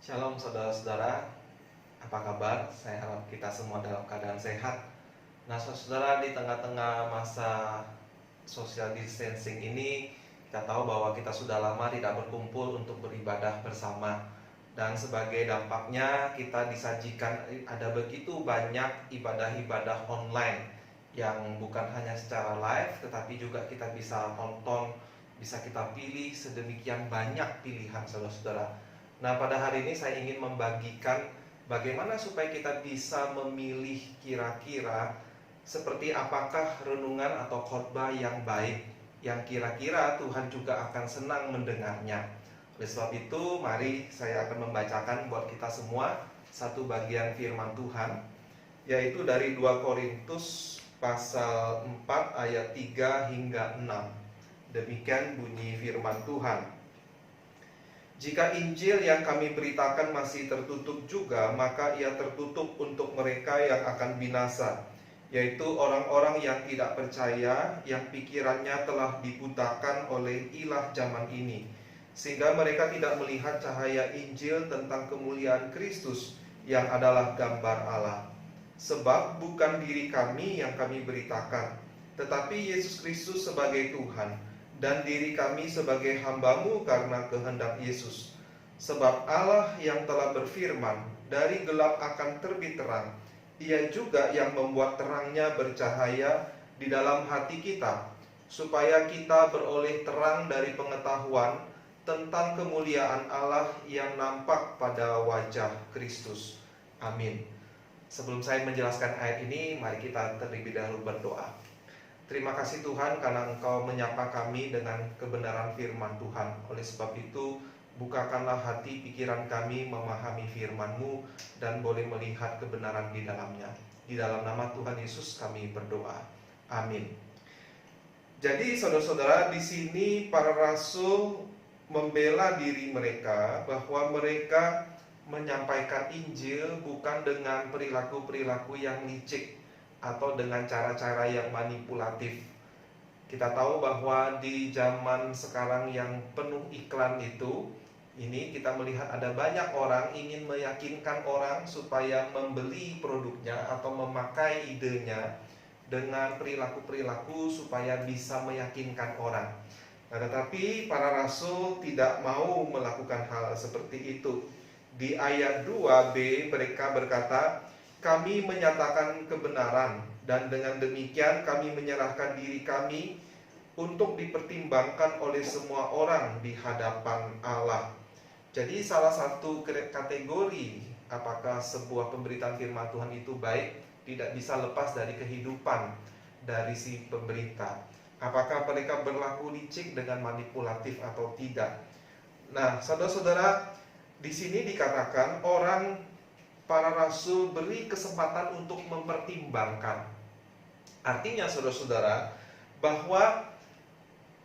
Shalom saudara-saudara, apa kabar? Saya harap kita semua dalam keadaan sehat. Nah saudara, di tengah-tengah masa social distancing ini, kita tahu bahwa kita sudah lama tidak berkumpul untuk beribadah bersama. Dan sebagai dampaknya kita disajikan ada begitu banyak ibadah-ibadah online yang bukan hanya secara live, tetapi juga kita bisa tonton, bisa kita pilih sedemikian banyak pilihan saudara-saudara. Nah, pada hari ini saya ingin membagikan bagaimana supaya kita bisa memilih kira-kira seperti apakah renungan atau khotbah yang baik, yang kira-kira Tuhan juga akan senang mendengarnya. Oleh sebab itu, mari saya akan membacakan buat kita semua satu bagian firman Tuhan, yaitu dari 2 Korintus pasal 4 ayat 3 hingga 6. Demikian bunyi firman Tuhan. Jika Injil yang kami beritakan masih tertutup juga, maka ia tertutup untuk mereka yang akan binasa, yaitu orang-orang yang tidak percaya, yang pikirannya telah dibutakan oleh ilah zaman ini, sehingga mereka tidak melihat cahaya Injil tentang kemuliaan Kristus yang adalah gambar Allah. Sebab bukan diri kami yang kami beritakan, tetapi Yesus Kristus sebagai Tuhan, dan diri kami sebagai hamba-Mu karena kehendak Yesus. Sebab Allah yang telah berfirman, dari gelap akan terbit terang, Ia juga yang membuat terangnya bercahaya di dalam hati kita, supaya kita beroleh terang dari pengetahuan tentang kemuliaan Allah yang nampak pada wajah Kristus. Amin. Sebelum saya menjelaskan ayat ini, mari kita terlebih dahulu berdoa. Terima kasih Tuhan karena Engkau menyapa kami dengan kebenaran firman Tuhan. Oleh sebab itu, bukakanlah hati pikiran kami memahami firman-Mu dan boleh melihat kebenaran di dalamnya. Di dalam nama Tuhan Yesus kami berdoa. Amin. Jadi saudara-saudara, di sini para rasul membela diri mereka bahwa mereka menyampaikan Injil bukan dengan perilaku-perilaku yang licik atau dengan cara-cara yang manipulatif. Kita tahu bahwa di zaman sekarang yang penuh iklan itu, ini kita melihat ada banyak orang ingin meyakinkan orang supaya membeli produknya atau memakai idenya dengan perilaku-perilaku supaya bisa meyakinkan orang. Nah, tetapi para rasul tidak mau melakukan hal seperti itu. Di ayat 2b mereka berkata, kami menyatakan kebenaran, dan dengan demikian kami menyerahkan diri kami untuk dipertimbangkan oleh semua orang di hadapan Allah. Jadi salah satu kategori apakah sebuah pemberitaan firman Tuhan itu baik tidak bisa lepas dari kehidupan dari si pemberita. Apakah mereka berlaku licik dengan manipulatif atau tidak? Nah, saudara-saudara, di sini dikatakan para rasul beri kesempatan untuk mempertimbangkan. Artinya saudara-saudara, bahwa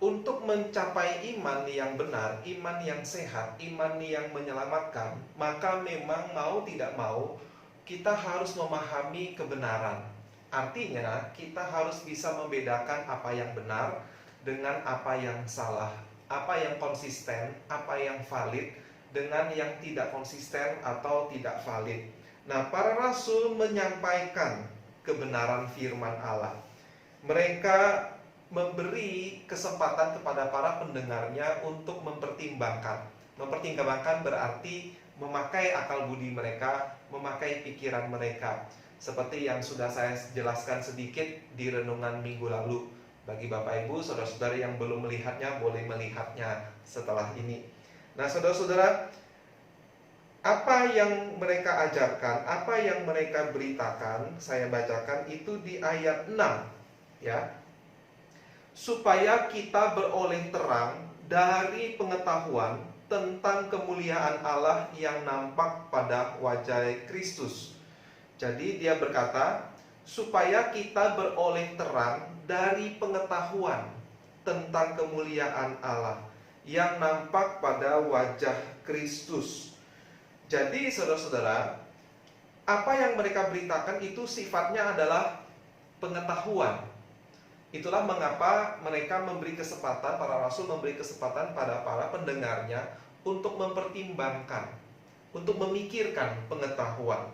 untuk mencapai iman yang benar, iman yang sehat, iman yang menyelamatkan, maka memang mau tidak mau kita harus memahami kebenaran. Artinya kita harus bisa membedakan apa yang benar dengan apa yang salah, apa yang konsisten, apa yang valid dengan yang tidak konsisten atau tidak valid. Nah, para rasul menyampaikan kebenaran firman Allah. Mereka memberi kesempatan kepada para pendengarnya untuk mempertimbangkan. Mempertimbangkan berarti memakai akal budi mereka, memakai pikiran mereka. Seperti yang sudah saya jelaskan sedikit di renungan minggu lalu. Bagi Bapak Ibu, saudara-saudara yang belum melihatnya, boleh melihatnya setelah ini. Nah, saudara-saudara, apa yang mereka ajarkan, apa yang mereka beritakan, saya bacakan itu di ayat 6, ya. Supaya kita beroleh terang dari pengetahuan tentang kemuliaan Allah yang nampak pada wajah Kristus. Jadi dia berkata, supaya kita beroleh terang dari pengetahuan tentang kemuliaan Allah yang nampak pada wajah Kristus. Jadi saudara-saudara, apa yang mereka beritakan itu sifatnya adalah pengetahuan. Itulah mengapa mereka memberi kesempatan, para rasul memberi kesempatan pada para pendengarnya untuk mempertimbangkan. untuk memikirkan pengetahuan.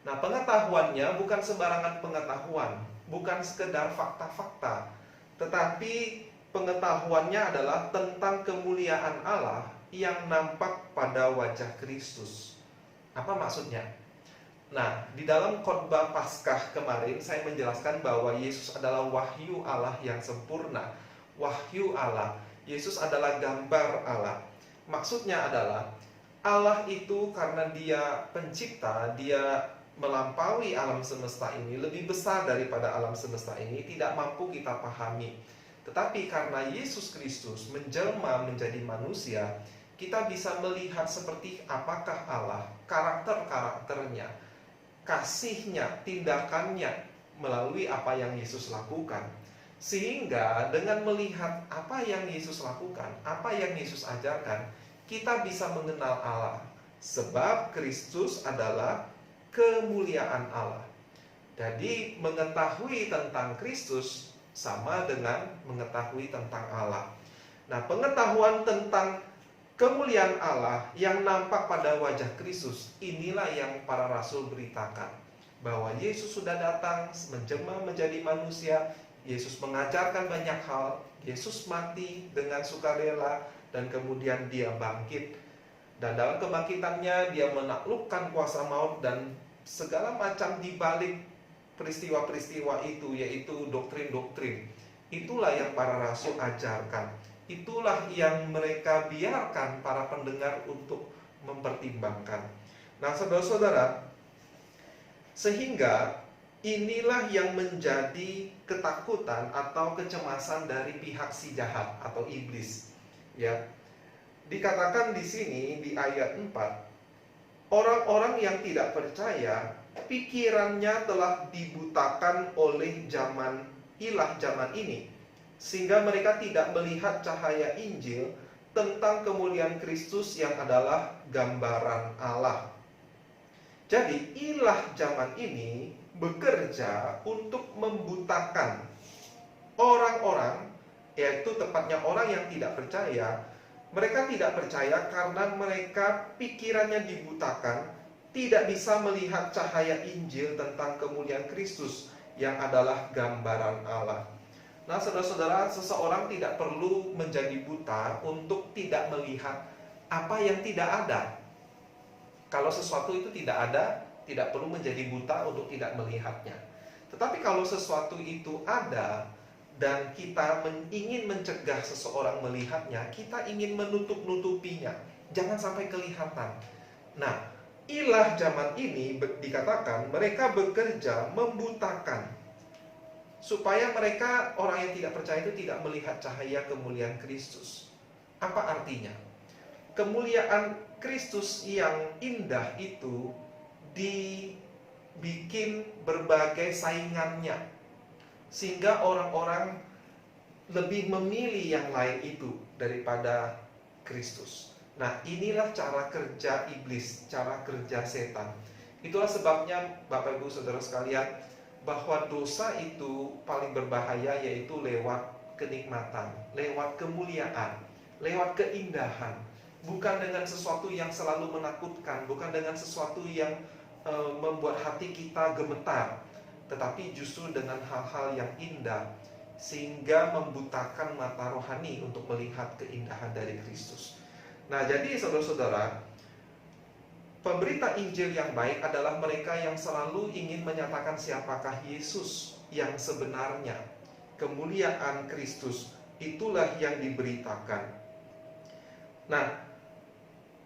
Nah, pengetahuannya bukan sembarangan pengetahuan, bukan sekedar fakta-fakta, tetapi pengetahuannya adalah tentang kemuliaan Allah yang nampak pada wajah Kristus. Apa maksudnya? Nah, di dalam khotbah Paskah kemarin saya menjelaskan bahwa Yesus adalah wahyu Allah yang sempurna. Wahyu Allah, Yesus adalah gambar Allah. Maksudnya adalah Allah itu karena Dia pencipta, Dia melampaui alam semesta ini, lebih besar daripada alam semesta ini, tidak mampu kita pahami. Tetapi karena Yesus Kristus menjelma menjadi manusia, kita bisa melihat seperti apakah Allah, karakter-karakternya, kasihnya, tindakannya melalui apa yang Yesus lakukan. Sehingga dengan melihat apa yang Yesus lakukan, apa yang Yesus ajarkan, kita bisa mengenal Allah. Sebab Kristus adalah kemuliaan Allah. Jadi mengetahui tentang Kristus sama dengan mengetahui tentang Allah. Nah, pengetahuan tentang kemuliaan Allah yang nampak pada wajah Kristus, inilah yang para rasul beritakan. Bahwa Yesus sudah datang, menjelma menjadi manusia, Yesus mengajarkan banyak hal, Yesus mati dengan sukarela, dan kemudian Dia bangkit. Dan dalam kebangkitannya, Dia menaklukkan kuasa maut dan segala macam dibalik peristiwa-peristiwa itu, yaitu doktrin-doktrin. Itulah yang para rasul ajarkan. Itulah yang mereka biarkan para pendengar untuk mempertimbangkan. Nah, saudara-saudara, sehingga inilah yang menjadi ketakutan atau kecemasan dari pihak si jahat atau iblis. Ya, dikatakan di sini di ayat 4, orang-orang yang tidak percaya, pikirannya telah dibutakan oleh ilah zaman ini, sehingga mereka tidak melihat cahaya Injil tentang kemuliaan Kristus yang adalah gambaran Allah. Jadi ilah zaman ini bekerja untuk membutakan orang-orang, yaitu tepatnya orang yang tidak percaya. Mereka tidak percaya karena mereka pikirannya dibutakan, tidak bisa melihat cahaya Injil tentang kemuliaan Kristus yang adalah gambaran Allah. Nah, saudara-saudara, seseorang tidak perlu menjadi buta untuk tidak melihat apa yang tidak ada. Kalau sesuatu itu tidak ada, tidak perlu menjadi buta untuk tidak melihatnya. Tetapi kalau sesuatu itu ada dan kita ingin mencegah seseorang melihatnya, kita ingin menutup-nutupinya, jangan sampai kelihatan. Nah, ilah zaman ini dikatakan mereka bekerja membutakan, supaya mereka, orang yang tidak percaya itu tidak melihat cahaya kemuliaan Kristus. Apa artinya? Kemuliaan Kristus yang indah itu dibikin berbagai saingannya, sehingga orang-orang lebih memilih yang lain itu daripada Kristus. Nah, inilah cara kerja iblis, cara kerja setan. Itulah sebabnya Bapak Ibu Saudara sekalian, bahwa dosa itu paling berbahaya yaitu lewat kenikmatan, lewat kemuliaan, lewat keindahan. Bukan dengan sesuatu yang selalu menakutkan, bukan dengan sesuatu yang membuat hati kita gemetar, tetapi justru dengan hal-hal yang indah, sehingga membutakan mata rohani untuk melihat keindahan dari Kristus. Nah, jadi saudara-saudara, pemberita Injil yang baik adalah mereka yang selalu ingin menyatakan siapakah Yesus yang sebenarnya. Kemuliaan Kristus itulah yang diberitakan. Nah,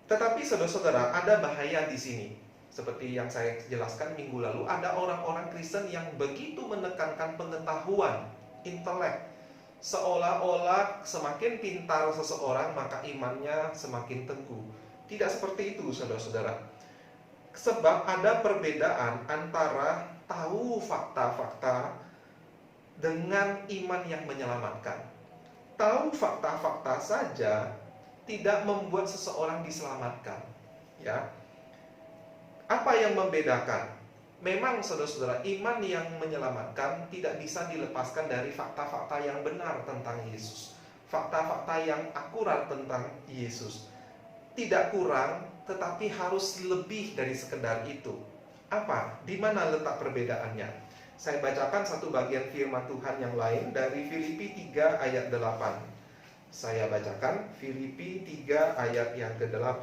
tetapi saudara-saudara, ada bahaya di sini. Seperti yang saya jelaskan minggu lalu, ada orang-orang Kristen yang begitu menekankan pengetahuan, intelek, seolah-olah semakin pintar seseorang maka imannya semakin teguh. Tidak seperti itu, saudara-saudara. Sebab ada perbedaan antara tahu fakta-fakta dengan iman yang menyelamatkan. Tahu fakta-fakta saja tidak membuat seseorang diselamatkan. Ya, apa yang membedakan? Memang saudara-saudara, iman yang menyelamatkan tidak bisa dilepaskan dari fakta-fakta yang benar tentang Yesus, fakta-fakta yang akurat tentang Yesus. Tidak kurang, tetapi harus lebih dari sekedar itu. Apa? Di mana letak perbedaannya? Saya bacakan satu bagian firman Tuhan yang lain dari Filipi 3 ayat 8. Saya bacakan Filipi 3 ayat yang ke-8.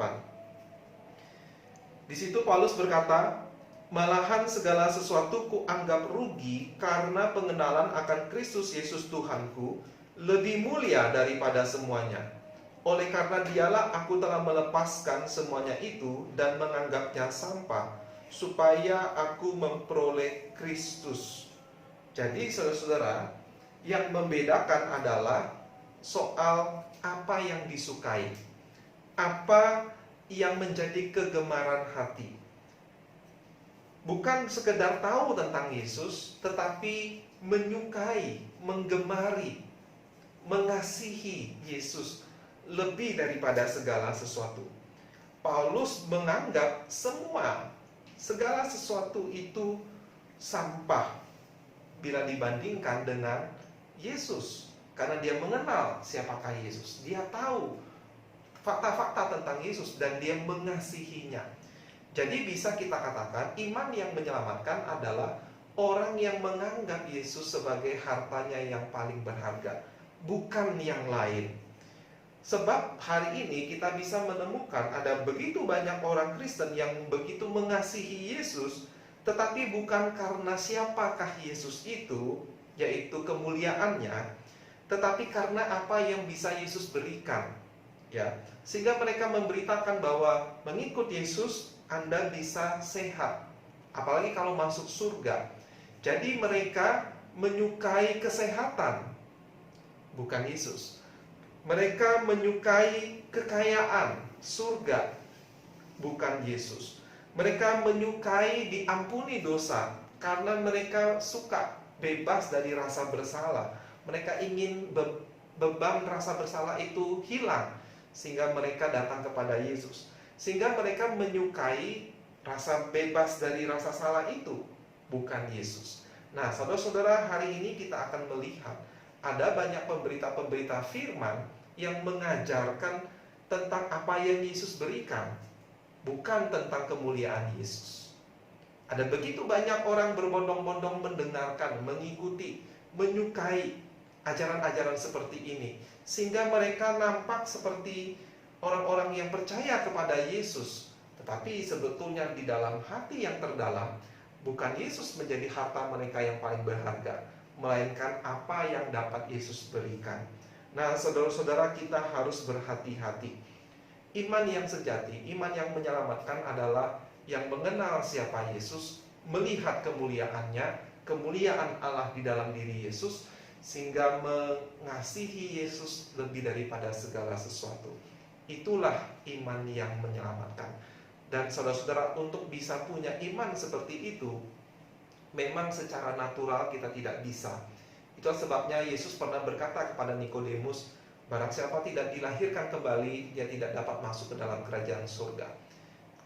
Di situ Paulus berkata, malahan segala sesuatu kuanggap rugi karena pengenalan akan Kristus Yesus Tuhanku lebih mulia daripada semuanya. Oleh karena dialah aku telah melepaskan semuanya itu dan menganggapnya sampah, supaya aku memperoleh Kristus. Jadi saudara-saudara, yang membedakan adalah soal apa yang disukai, apa yang menjadi kegemaran hati. Bukan sekedar tahu tentang Yesus, tetapi menyukai, menggemari, mengasihi Yesus lebih daripada segala sesuatu. Paulus menganggap segala sesuatu itu sampah bila dibandingkan dengan Yesus, karena dia mengenal siapakah Yesus. Dia tahu fakta-fakta tentang Yesus dan dia mengasihinya. Jadi bisa kita katakan iman yang menyelamatkan adalah orang yang menganggap Yesus sebagai hartanya yang paling berharga, bukan yang lain. Sebab hari ini kita bisa menemukan ada begitu banyak orang Kristen yang begitu mengasihi Yesus, tetapi bukan karena siapakah Yesus itu, yaitu kemuliaannya, tetapi karena apa yang bisa Yesus berikan. Ya, sehingga mereka memberitakan bahwa mengikut Yesus Anda bisa sehat, apalagi kalau masuk surga. Jadi mereka menyukai kesehatan, bukan Yesus. Mereka menyukai kekayaan, surga, bukan Yesus. Mereka menyukai diampuni dosa karena mereka suka bebas dari rasa bersalah. Mereka ingin beban rasa bersalah itu hilang, sehingga mereka datang kepada Yesus. Sehingga mereka menyukai rasa bebas dari rasa salah itu, bukan Yesus. Nah, saudara-saudara, hari ini kita akan melihat ada banyak pemberita-pemberita firman yang mengajarkan tentang apa yang Yesus berikan, bukan tentang kemuliaan Yesus. Ada begitu banyak orang berbondong-bondong mendengarkan, mengikuti, menyukai ajaran-ajaran seperti ini, sehingga mereka nampak seperti orang-orang yang percaya kepada Yesus, tetapi sebetulnya di dalam hati yang terdalam, bukan Yesus menjadi harta mereka yang paling berharga, melainkan apa yang dapat Yesus berikan. Nah, saudara-saudara, kita harus berhati-hati. Iman yang sejati, iman yang menyelamatkan adalah yang mengenal siapa Yesus, melihat kemuliaannya, kemuliaan Allah di dalam diri Yesus, sehingga mengasihi Yesus lebih daripada segala sesuatu. Itulah iman yang menyelamatkan. Dan saudara-saudara, untuk bisa punya iman seperti itu, memang secara natural kita tidak bisa. Itulah sebabnya Yesus pernah berkata kepada Nikodemus, barang siapa tidak dilahirkan kembali, dia tidak dapat masuk ke dalam kerajaan surga.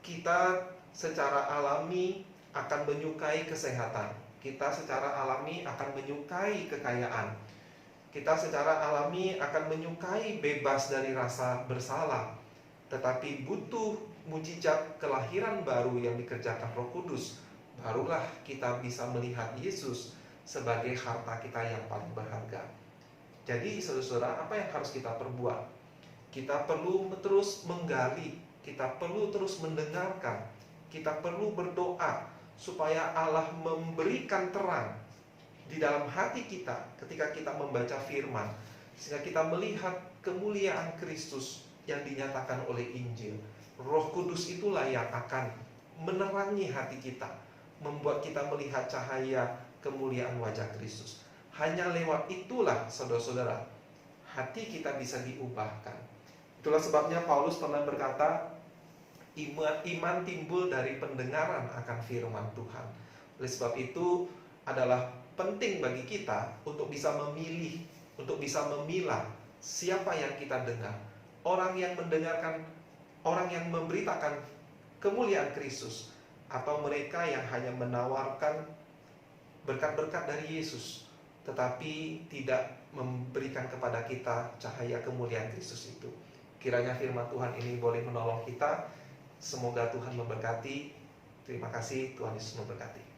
Kita secara alami akan menyukai kesehatan. Kita secara alami akan menyukai kekayaan. Kita secara alami akan menyukai bebas dari rasa bersalah. Tetapi butuh mujizat kelahiran baru yang dikerjakan Roh Kudus, barulah kita bisa melihat Yesus sebagai harta kita yang paling berharga. Jadi saudara-saudara, apa yang harus kita perbuat? Kita perlu terus menggali, kita perlu terus mendengarkan, kita perlu berdoa supaya Allah memberikan terang di dalam hati kita ketika kita membaca firman, sehingga kita melihat kemuliaan Kristus yang dinyatakan oleh Injil. Roh Kudus itulah yang akan menerangi hati kita, membuat kita melihat cahaya kemuliaan wajah Kristus. Hanya lewat itulah, saudara-saudara, hati kita bisa diubahkan. Itulah sebabnya Paulus pernah berkata, iman timbul dari pendengaran akan firman Tuhan. Oleh sebab itu adalah penting bagi kita untuk bisa memilih, untuk bisa memilah siapa yang kita dengar. Orang yang mendengarkan, orang yang memberitakan kemuliaan Kristus, atau mereka yang hanya menawarkan berkat-berkat dari Yesus, tetapi tidak memberikan kepada kita cahaya kemuliaan Kristus itu. Kiranya firman Tuhan ini boleh menolong kita, Semoga Tuhan memberkati. Terima kasih, Tuhan Yesus memberkati.